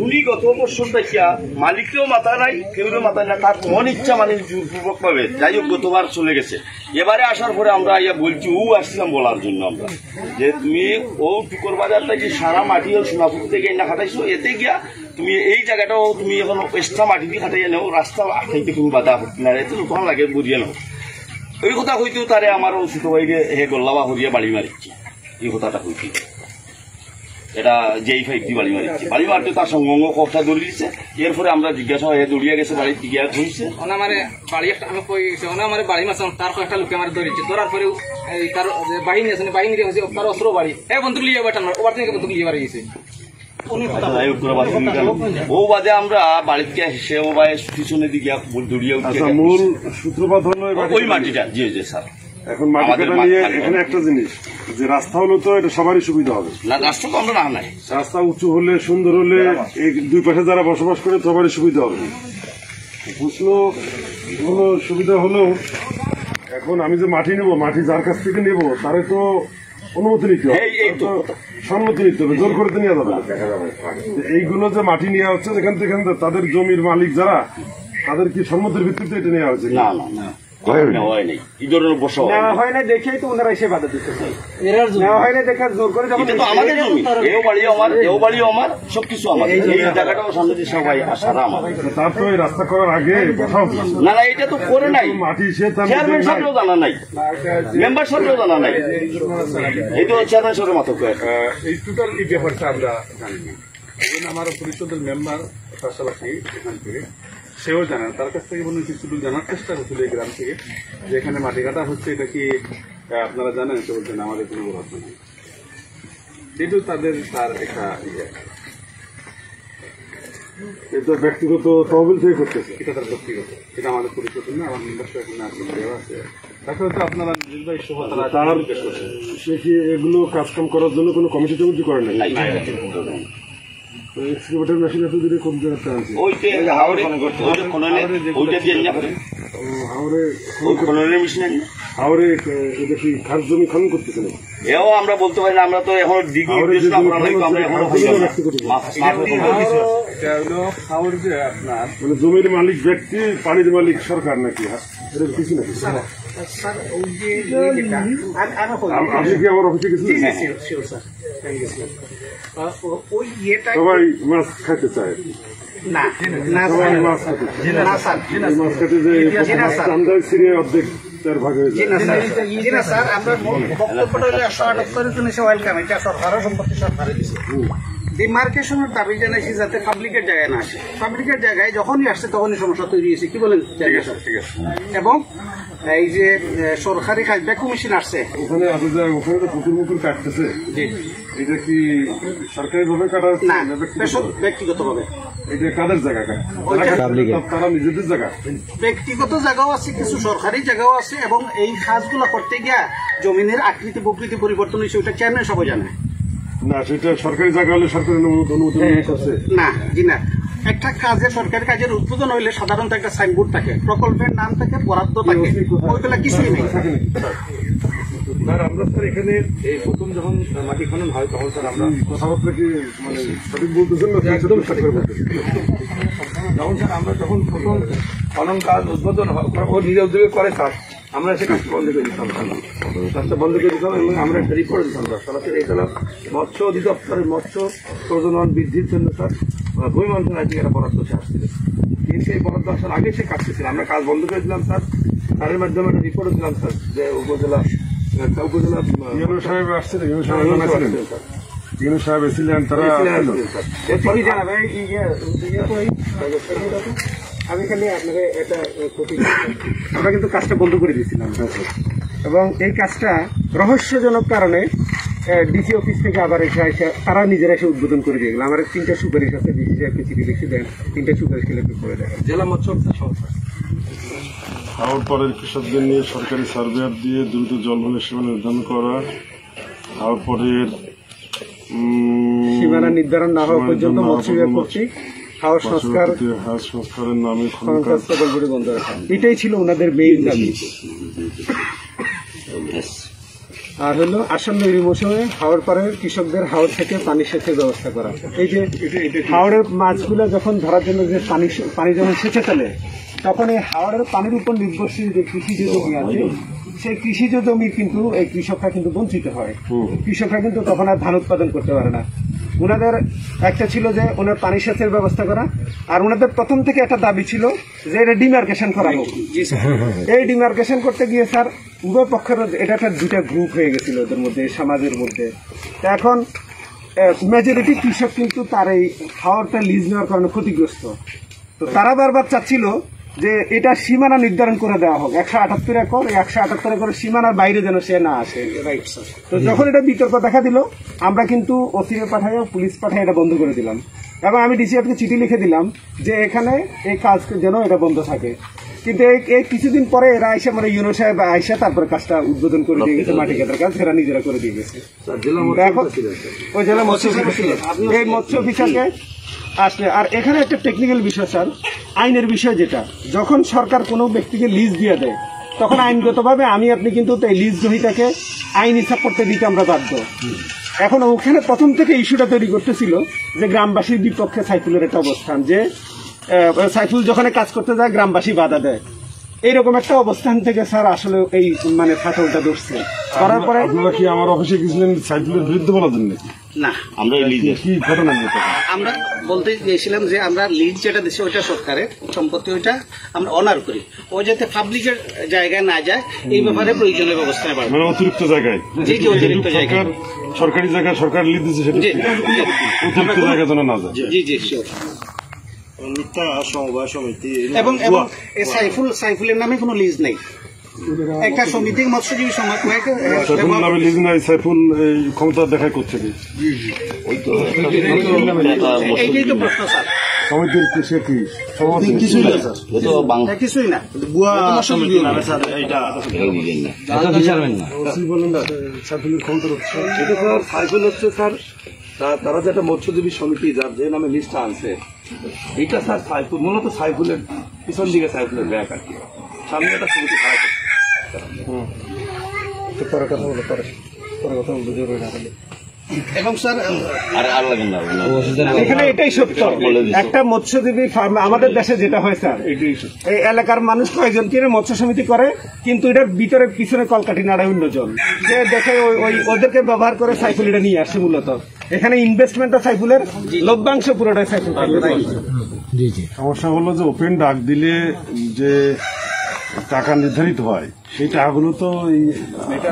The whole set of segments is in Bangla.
উনি গত বছর দেখিয়া মালিকেও মাথা নাই, কেউ মাথা নাই, তার মন ইচ্ছা মানে জোরপূর্বক পাবে। যাই হোক, গতবার চলে গেছে। এবারে আসার পরে আমরা ইয়া বলছি, আসছিলাম বলার জন্য আমরা যে তুমি টুকর বাজার থেকে সারা মাটি ও সোনাপুর থেকে না খাটাইছো, এতে গিয়া তুমি এই জায়গাটাও তুমি এখন এক্সট্রা মাটি দিয়ে খাটাইয়া নেও, রাস্তা আঠাইতে তুমি বাধা হচ্ছে না, এতে তোমার লাগে বুঝিয়ে নাও। এই কথা হইতেও তারে আমার ছোট ভাইকে হে গোল্লাবা হরিয়া বাড়ি মারিচ্ছে, এই কথাটা হইতে এটা যেই ফাইভটি বাড়ি মারিচ্ছে। বাড়ি মারতে তার সঙ্গ কথা দৌড়িয়েছে। এরপরে আমরা জিজ্ঞাসা হয়ে দৌড়িয়ে গেছে, বাড়ি গিয়া ধরছে বাড়ি একটা আমি কই গেছে আমার বাড়ি মারছিলাম, তার কয়েকটা লোকে আমার ধরেছে। ধরার পরে তার বাহিনী আছে, বাহিনী হয়েছে তার অস্ত্র বাড়ি বন্ধু লিয়ে বেটান ওবার থেকে বন্ধু লিয়ে বাড়ি গেছে। ও বাদে আমরা বাড়িতে এসে ও ভাই পিছনে দিকে দৌড়িয়ে মূল সূত্রপাত হলো ওই মাটিটা। জি জি স্যার। এখন মাটি কাটা নিয়ে এখানে একটা জিনিস যে রাস্তা হলো তো এটা সবারই সুবিধা হবে না, রাস্তা তো আমরা না নাই, রাস্তা উঁচু হলে সুন্দর হলে এই দুই পাশে যারা বসবাস করে সবারই সুবিধা হবে। প্রশ্ন হলো সুবিধা হলো এখন আমি যে মাটি নেব, মাটি যার কাছ থেকে নেব তারে তো অনুমতি নিতে হবে, সম্মতি নিতে হবে, জোর করে তো নেওয়া যাবে। এইগুলো যে মাটি নেওয়া হচ্ছে এখান থেকে তাদের জমির মালিক যারা, তাদের কি সম্মতির ভিত্তিতে এটা নেওয়া হচ্ছে? না না না, নেওয়া হয় নাই দেখেই তো ওনারা এসে বাধা দিচ্ছে। নেওয়া হয় না দেখে জোর করে আমাদের জমি, এও বাড়িও আমার, সবকিছু আমার, এই জায়গাটাও সামনে দিয়ে সবাই সারা আমার। তার তো এই রাস্তা করার আগে না না, এটা তো করে নাই, মাটি চেয়ারম্যান সাহেবও জানা নাই, মেম্বার সাহেবও জানা নাই, এই তো চেয়ারম্যান সাহেবের মাথা। এই টোটাল এই ব্যাপারটা আমরা জানি না, এই জন্য আমার পরিষদের মেম্বার পাশাপাশি এখান থেকে সেও জানেন, তার কাছ থেকে মনে হচ্ছে শুধু জানার চেষ্টা করছিল এই গ্রাম থেকে যে এখানে মাটি কাটা হচ্ছে, এটা কি আপনারা জানেন? সে বলছেন আমাদের কোনো বরাদ্দ নেই, যেহেতু তার একটা এটা ব্যক্তিগত তহবিল থেকে করতেছে, এটা তার ব্যক্তিগত, এটা আমাদের পরিষদ না, আমার মেম্বার সাহেব আছে। তারপরে তো আপনারা নির্বাহী সভা তারা সে কি এগুলো কাজকাম করার জন্য কোনো কমিটি টমিটি করেন না? এক্সকাভেটর মেশিন এত দূরে কোন জায়গাতে আছে? হাওড়ে এটা কি খাস জমি খনন করতেছে না? এও আমরা বলতে পারি না, আমরা তো এখন মানে জমির মালিক ব্যক্তি, পানির মালিক সরকার নাকি? এটা কিছু নাকি? আপনি কি আমার অফিসে গেছিলেন? সবাই মাছ খাইতে চায়, মাছ খেতে যে সিরিয়া অর্ধেক তার ভাগ হয়ে যায়। ডিমার্কেশনের দাবি জানাইছি যাতে পাবলিকের জায়গায় না আসে, পাবলিকের জায়গায় যখনই আসছে তখনই সমস্যা তৈরি হয়েছে। কি বলেন? এবং এই যে সরকারি কাজটা কমিশন আসছে ওখানে ওখানে তো পুকুর মুকুর কাটতেছে, এটা কি সরকারি ভাবে কাটা হচ্ছে না ব্যক্তিগত ভাবে? এটা কাদের জায়গা? তারা নিজেদের জায়গা, ব্যক্তিগত জায়গাও আছে, কিছু সরকারি জায়গাও আছে। এবং এই কাজগুলো করতে গিয়া জমিনের আকৃতি প্রকৃতি পরিবর্তন হয়েছে, ওইটা চেয়ারম্যান সবাই জানে না। সেটা সরকারি জায়গা হলে সরকারের অনুমোদন করছে না। জি না, একটা কাজে সরকারি কাজের উদ্বোধন হইলে সাধারণত একটা সাইনবোর্ড থাকে, প্রকল্পের নাম থাকে, বরাদ্দ থাকে, ওইগুলা কিছুই নেই। স্যার আমরা স্যার এখানে এই প্রথম যখন মাটি খনন হয় তখন স্যার আমরা কথাবার্তা কি মানে সঠিক বলতেছেন না? একদম সঠিক যখন স্যার আমরা যখন প্রথম খনন কাজ উদ্বোধন ও নিজে উদ্যোগে করে স্যার, আমরা সে কাজটা বন্ধ করে দিতাম, কাজটা বন্ধ করে দিতাম এবং আমরা একটা রিপোর্ট দিতাম সরাসরি। এটা মৎস্য অধিদপ্তরের মৎস্য প্রজনন বৃদ্ধির জন্য স্যার ভূমি মন্ত্রণালয় থেকে একটা বরাদ্দ সে আসছিল, কিন্তু এই বরাদ্দ আসার আগে সে কাজ করছিল। আমরা কাজ বন্ধ করে দিলাম স্যার, তাদের মাধ্যমে একটা রিপোর্ট দিলাম স্যার যে উপজেলা সাহেব আসছিলেন, ইউনূস সাহেব এসেছিলেন, তারা আমি খালি আপনাকে এটা আমরা কিন্তু কাজটা বন্ধ করে দিয়েছিলাম এবং এই কাজটা রহস্যজনক কারণে ডিসি অফিস থেকে আবার এসে তারা নিজেরা এসে উদ্বোধন করে দিয়ে গেল। আমার 3টা সুপারিশ আছে, ডিসি সাহেবকে চিঠি লিখে দেন, 3টা সুপারিশ খেলে করে দেন। জেলা মৎস্য অফিসার সংস্থা হাওড় পরের কৃষকদের নিয়ে সরকারি সার্ভেয়ার দিয়ে দ্রুত জলবলের সীমা নির্ধারণ করা, হাওড় পরের সীমানা নির্ধারণ না হওয়া পর্যন্ত মৎস্য বিভাগ কর্তৃক হাওড় সংস্কারের নামে বন্ধ রাখা, এটাই ছিল ওনাদের মেইন দাবি। আর হলো আসন্ন এই মৌসুমে হাওড় পাড়ের কৃষকদের হাওড় থেকে পানি সেচের ব্যবস্থা করা। এই যে হাওড়ের মাছগুলো যখন ধরার জন্য যে পানি যখন সেচে ফেলে, তখন এই হাওড়ের পানির উপর নির্ভরশীল যে কৃষিজ জমি আছে, সেই কৃষিজ জমি কিন্তু এই কৃষকরা কিন্তু বঞ্চিত হয়। কৃষকরা কিন্তু তখন আর ধান উৎপাদন করতে পারে না। ওনাদের একটা ছিল যে ওনার পানি সেচের ব্যবস্থা করা, আর ওনাদের প্রথম থেকে একটা দাবি ছিল যে এটা ডিমার্কেশন করা হোক। এই ডিমার্কেশন করতে গিয়ে স্যার উভয় পক্ষের এটা একটা দুটা গ্রুপ হয়ে গেছিল ওদের মধ্যে, সমাজের মধ্যে। তা এখন মেজরিটি কৃষক কিন্তু তার এই হাওরটা লিজ নেওয়ার কারণে ক্ষতিগ্রস্ত। তো তারা বারবার চাচ্ছিল যে এটা সীমানা নির্ধারণ করে দেওয়া হোক, 178 একর, 178 একরের সীমানার বাইরে যেন সে না আসে। তো যখন এটা বিতর্ক দেখা দিল, আমরা কিন্তু ওসিকে পাঠাই, পুলিশ পাঠাই এটা বন্ধ করে দিলাম, এবং আমি ডিসিএফকে চিঠি লিখে দিলাম যে এখানে এই কাজ যেন এটা বন্ধ থাকে। কিন্তু এই কিছুদিন পরে এরা আইসা, মানে ইউনো সাহেব আইসা তারপরে কাজটা উদ্বোধন করে দিয়ে গেছে, মাটি কাটার কাজ এরা নিজেরা করে দিয়ে গেছে। এখন ওই জেলা মৎস্য অফিসার, এই মৎস্য অফিসারকে আসলে, আর এখানে একটা টেকনিক্যাল বিষয় স্যার, আইনের বিষয় যেটা, যখন সরকার কোনো ব্যক্তিকে লিজ দিয়ে দেয়, তখন আইনগতভাবে আমি আপনি কিন্তু এই লিজ জমিটাকে আইনি সাপোর্টে দিতে আমরা বাধ্য। এখন ওখানে প্রথম থেকে ইস্যুটা তৈরি করতেছিল যে গ্রামবাসীর বিপক্ষে সাইফুলের একটা অবস্থান, যে সাইফুল যখন কাজ করতে যায় গ্রামবাসী বাধা দেয়, এইরকম একটা অবস্থান থেকে স্যার আসলে এই মানে ফাটলটা ধরছে। করার পরে আপনারা কি আমার অফিসে গেছিলেন সাইফুলের বিরুদ্ধে বলার জন্য? না, আমরা কি ঘটনা নিয়ে? আমরা বলতে চেয়েছিলাম যে আমরা লিজ যেটা দিচ্ছি ওইটা সরকারের সম্পত্তি, ওইটা আমরা অনার করি, ও যাতে পাবলিকের জায়গায় না যায় এই ব্যাপারে প্রয়োজনীয় ব্যবস্থা নেওয়া। মানে অতিরিক্ত জায়গায়, জি জি, অতিরিক্ত জায়গায়, সরকারি জায়গায় সরকার লিজ দিচ্ছে, সেটা জি অতিরিক্ত জায়গায় যেন না যায়। জি জি শিওর। এবং এই সাইফুলের নামে কোনো লিজ নেই, একটা সমিতি মৎস্যজীবী সমাজ সাইফুল নামে লিজ নাই, সাইফুল এই ক্ষমতা দেখা করছে কি? এইটাই তো প্রশ্ন স্যার। সমিতির সে কি কিছুই না, সাইফুলের ক্ষমতা হচ্ছে এটা স্যার সাইফুল হচ্ছে স্যার, তারা যে একটা মৎস্যজীবী সমিতি যার যে নামে লিস্টটা আনছে, এইটা স্যার সাইফুল মূলত সাইফুলের পিছন দিকে সাইফুলের ব্যাগ আর কি, সামনে একটা সমিতি খারাপ এবং স্যার এখানে এটাই সত্য, একটা মৎস্যজীবী ফার্ম আমাদের দেশে যেটা হয় স্যার, এই এলাকার মানুষ কয়েকজন কিনে মৎস্য সমিতি করে, কিন্তু এটার ভিতরে পিছনে কলকাঠি নাড়ায় অন্যজন, যে দেখে ওই ওদেরকে ব্যবহার করে সাইফুল এটা নিয়ে আসে। মূলত এখানে ইনভেস্টমেন্টটা সাইফুলের, লভ্যাংশ পুরোটাই সাইফুল। সমস্যা হলো যে ওপেন ডাক দিলে যে টাকা নির্ধারিত হয়, সেই টাকাগুলো তো এই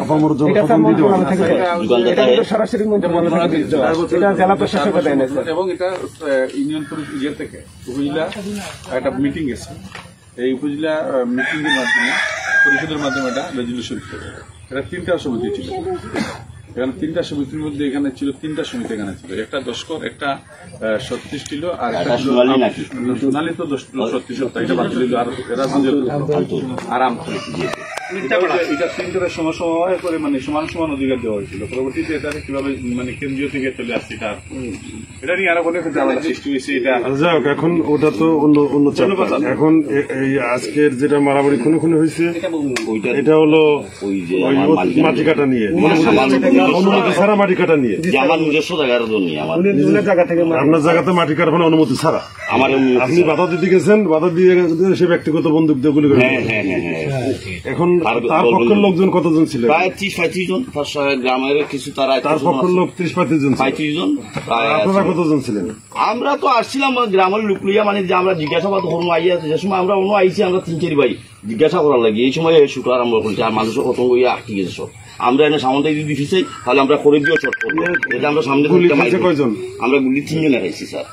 আপামর জনসাধারণ দিতে হয়। এটা কিন্তু সরাসরি মন্ত্রণালয় থেকে দিতে হয়, এটা জেলা প্রশাসক দেয় না স্যার। এবং এটা ইউনিয়ন পরিষদ থেকে উপজেলা একটা মিটিং গেছে, এই উপজেলা মিটিং এর মাধ্যমে পরিষদের মাধ্যমে এটা রেজলিউশন করে। এটা 3টা সমিতি ছিল, এখানে 3টা সমিতির মধ্যে এখানে ছিল 3টা সমিতি, এখানে ছিল একটা 10 কর, একটা 36 ছিল, আর একটা সোনালী তো 10 36 এটা বাদ দিল, আর এরা আরাম এটা 3টার সময় করে মানে সমান সমান অধিকার দেওয়া হয়েছিল। পরবর্তীতে এটা কিভাবে মানে কেন্দ্রীয় থেকে চলে আসছে, এটা নিয়ে আরো অনেক ঝামেলা সৃষ্টি হয়েছে। এটা যাক, এখন ওটা তো অন্য চ্যাপ্টার। এখন এই আজকের যেটা মারামারি খুনে হয়েছে, এটা হলো ওই মাটি কাটা নিয়ে, অনুমতি ছাড়া মাটি কাটা নিয়ে। আমার নিজস্ব জায়গার জন্য আপনার জায়গাতে মাটি কাটার অনুমতি ছাড়া আমার আপনি বাধা দিতে গেছেন, বাধা দিয়ে সে ব্যক্তিগত বন্দুক দিয়ে গুলি করে। এখন তার পক্ষের লোকজন কতজন ছিলেন? প্রায় 30-35 জন, গ্রামের কিছু তারা, তার পক্ষের লোক 30-35 জন। 35 জন। আপনারা কতজন ছিলেন? আমরা তো আসছিলাম গ্রামের লোক লইয়া, মানে যে আমরা জিজ্ঞাসাবাদ হরণ আইয়া, যে সময় আমরা অন্য আইছি, আমরা 3-4 ভাই জিজ্ঞাসা করার লাগে, এই সময় শুট আরম্ভ করছি, আর মানুষের অতঙ্গ ইয়ে আটকে গেছে সব। আমরা এনে সামনে যদি দিছি, তাহলে আমরা করে দিয়েও চট করবো, এটা আমরা সামনে কয়জন? আমরা গুলি 3 জন খাইছি স্যার,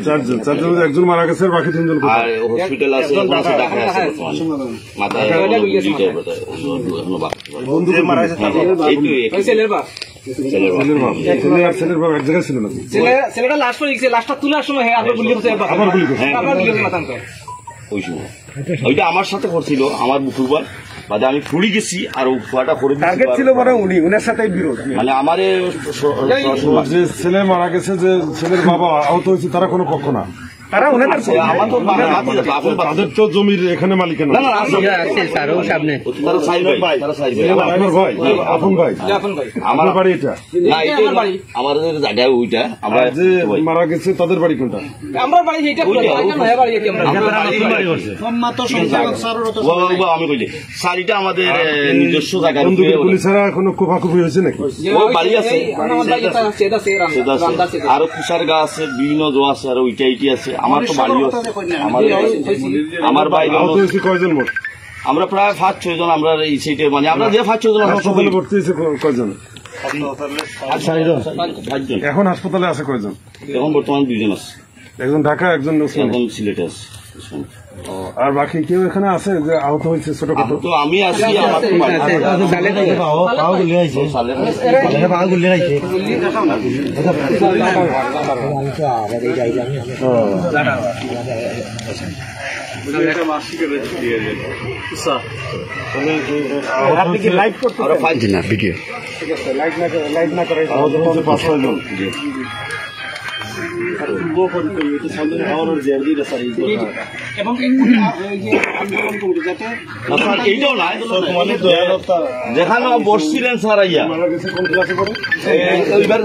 4জন, একজন মারা গেছে, বাকি 3 জন আর হসপিটাল আছে, ঢাকা আছে, মাথায় ছেলের বাপ ছেলের বাপ এক জায়গায় ছিল না, ছেলেটা লাশ পড়ে গেছে, লাশটা তোলার সময় আবার গুলি করছে, আবার গুলি করছে। ওই সময় ওইটা আমার সাথে করছিল, আমার বুকুরবার বাদে আমি ফুড়ি গেছি, আর ফুয়াটা করে টার্গেট ছিল বড় উনার সাথে বিরোধ, মানে আমার যে ছেলে মারা গেছে, যে ছেলের বাবা আহত হয়েছে, তারা কোনো পক্ষ না, তারা ওনাদের আমার তো তাদের তো জমির এখানে মালিকানা না, তারা সাইড ভাই, তারা সাইড ভাই। আপনার ভাই আপন ভাই আমার বাড়ি এটা না, এটা আমাদের জায়গা ওইটা আমরা আর যে মারা গেছে তাদের বাড়ি কোনটা? আমি কইলি শাড়িটা আমাদের নিজস্ব জায়গা বন্দুকের গুলি ছাড়া এখনো কোপাকুপি হয়েছে নাকি? ওই বাড়ি আছে, সেটা আছে। আরো কুষার গা আছে, বিভিন্ন জো আছে, আর ওইটা ইটি আছে। আমার তো বাড়িও আছে, আমার ভাই আহত হয়েছে কয়জন মোট? আমরা প্রায় 5-6 জন। আমরা এই সাইডে মানে আমরা যে 5-6 জন হাসপাতালে ভর্তি হয়েছে কয়জন? 5 জন। এখন হাসপাতালে আছে কয়জন? এখন বর্তমান 2 জন আছে, একজন ঢাকা একজন ওসমানী। এখন সিলেটে আছে। আর বাকি কেউ এখানে আছে যে আহত হয়েছে ছোটখাটো? তো আমি আছি, আমার তো বাড়ি আছে। আপনি কি লাইভ করতে আমরা 5 জন ভিডিও ঠিক আছে, লাইভ না করে আহত হয়েছে 5-6 জন। এবং যাতে এইটাও নাই যেখানে বসছিলেন স্যার আইয়া মারা গেছে কোন ক্লাসে পড়ে? এইবার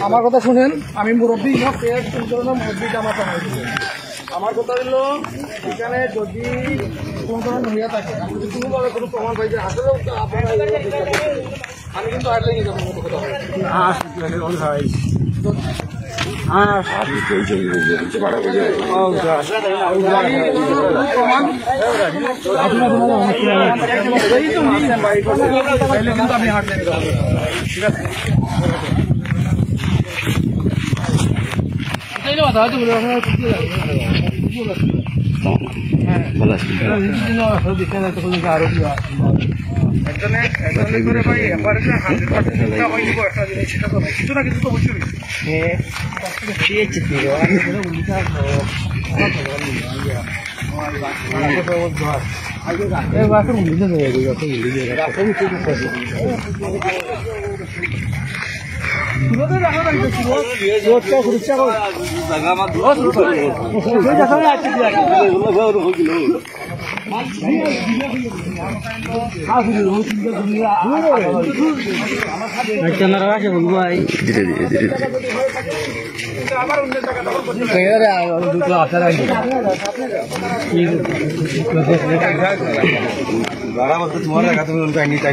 আমার কথা শুনেন, আমি মুরব্বী মুরব্বী জামাতা হয়েছে। আমার কথা হলো এখানে যদি কোন ধরনের হইয়া থাকে, আমি যদি কোনোভাবে কোনো প্রমাণ পাই যে আসলেও আপনারা আমি কিন্তু আর লেগে যাবো মতো কথা কিন্তু আপনি হাট লেগে যাবেন, ঠিক আছে? তোমার দেখা তুমি উনকা নিতে